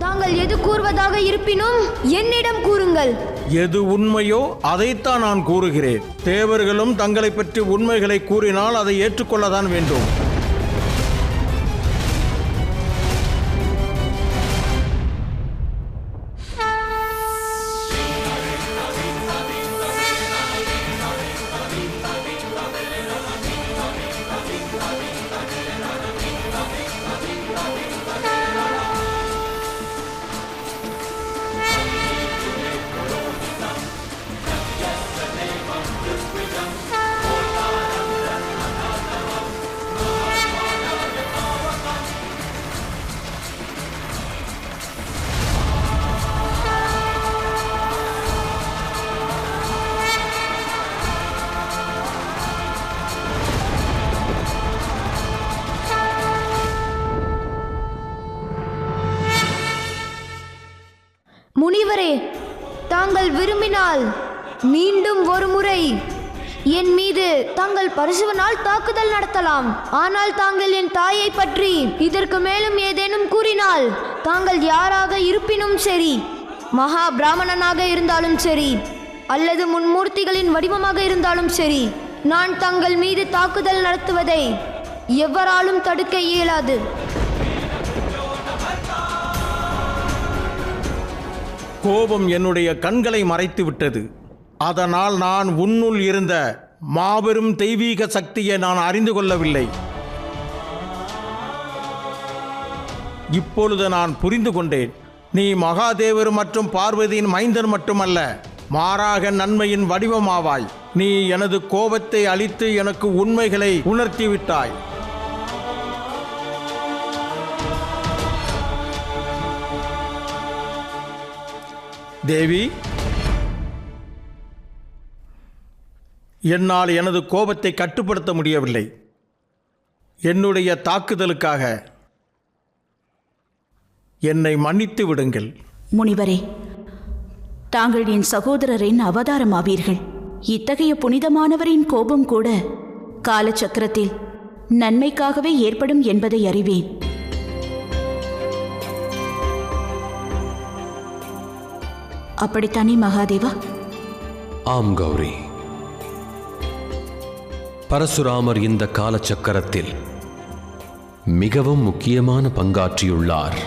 தாங்கள் எது கூறுவதாக இருப்பினும் என்னிடம் கூறுங்கள். எது உண்மையோ அதைத்தான் நான் கூறுகிறேன். தேவர்களும் தங்களை பற்றி உண்மைகளை கூறினால் அதை ஏற்றுக்கொள்ளத்தான் வேண்டும். முனிவரே, தாங்கள் விரும்பினால் மீண்டும் ஒரு முறை என் மீது தாங்கள் பரசுவனால் தாக்குதல் நடத்தலாம். ஆனால் தாங்கள் என் தாயை பற்றி இதற்கு மேலும் ஏதேனும் கூறினால், தாங்கள் யாராக இருப்பினும் சரி, மகா பிராமணனாக இருந்தாலும் சரி அல்லது முன்மூர்த்திகளின் வடிவமாக இருந்தாலும் சரி, நான் தங்கள் மீது தாக்குதல் நடத்துவதை எவராலும் தடுக்க இயலாது. கோபம் என்னுடைய கண்களை மறைத்து விட்டது. அதனால் நான் உன்னுள் இருந்த மாபெரும் தெய்வீக சக்தியை நான் அறிந்து கொள்ளவில்லை. இப்பொழுது நான் புரிந்து கொண்டேன். நீ மகாதேவர் மற்றும் பார்வதியின் மைந்தன் மட்டுமல்ல, மாறாக நன்மையின் வடிவமாவாய். நீ எனது கோபத்தை அழித்து எனக்கு உண்மைகளை உணர்த்திவிட்டாய். தேவி, என்னால் எனது கோபத்தை கட்டுப்படுத்த முடியவில்லை. என்னுடைய தாக்குதலுக்காக என்னை மன்னித்து விடுங்கள். முனிவரே, தாங்கள் என் சகோதரரின் அவதாரமாவீர்கள். இத்தகைய புனிதமானவரின் கோபம் கூட காலச்சக்கரத்தில் நன்மைக்காகவே ஏற்படும் என்பதை அறிவேன். அப்படித்தானே மகாதேவா? ஆம் கௌரி. பரசுராமர் இந்த காலச்சக்கரத்தில் மிகவும் முக்கியமான பங்காற்றியுள்ளார்.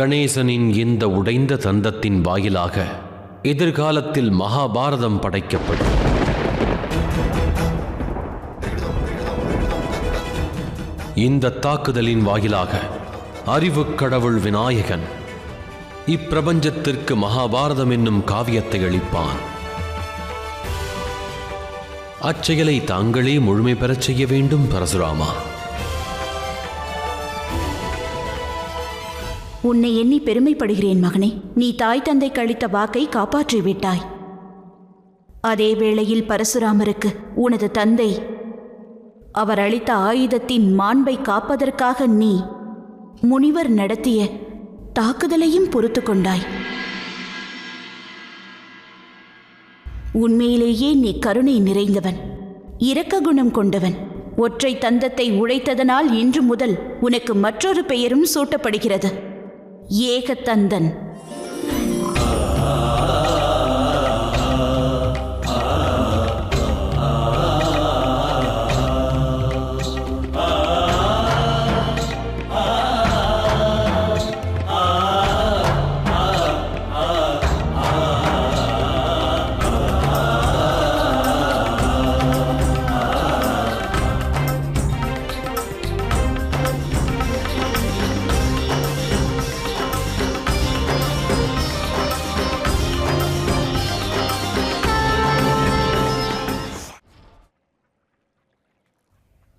கணேசனின் இந்த உடைந்த தந்தத்தின் வாயிலாக எதிர்காலத்தில் மகாபாரதம் படைக்கப்படும். இந்த தாக்குதலின் வாயிலாக அறிவுக் கடவுள் விநாயகன் இப்பிரபஞ்சத்திற்கு மகாபாரதம் என்னும் காவியத்தை அளிப்பான். அச்செயலை தாங்களே முழுமை பெறச் செய்ய வேண்டும் பரசுராமா. உன்னை எண்ணி பெருமைப்படுகிறேன் மகனே. நீ தாய் தந்தைக்கு அளித்த வாக்கை காப்பாற்றிவிட்டாய். அதே வேளையில் பரசுராமருக்கு உனது தந்தை அவர் அளித்த ஆயுதத்தின் மாண்பை காப்பதற்காக நீ முனிவர் நடத்திய தாக்குதலையும் பொறுத்து கொண்டாய். உண்மையிலேயே நீ கருணை நிறைந்தவன், இரக்க குணம் கொண்டவன். ஒற்றை தந்தத்தை உடைத்ததனால் இன்று முதல் உனக்கு மற்றொரு பெயரும் சூட்டப்படுகிறது, ஏகதந்தன்.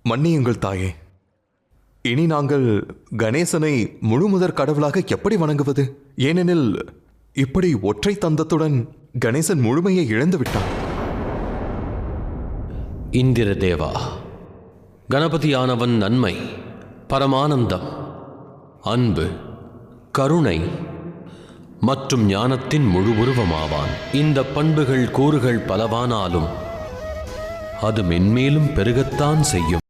மன்னியுங்கள் தாயே. இனி நாங்கள் கணேசனை முழுமுதற் கடவுளாக எப்படி வணங்குவது? ஏனெனில் இப்படி ஒற்றை தந்தத்துடன் கணேசன் முழுமையை இழந்து விட்டான். இந்திர தேவா, கணபதியானவன் நன்மை, பரமானந்தம், அன்பு, கருணை மற்றும் ஞானத்தின் முழு உருவமாவான். இந்த பண்புகள் கூறுகள் பலவானாலும் அது மென்மேலும் பெருகத்தான் செய்யும்.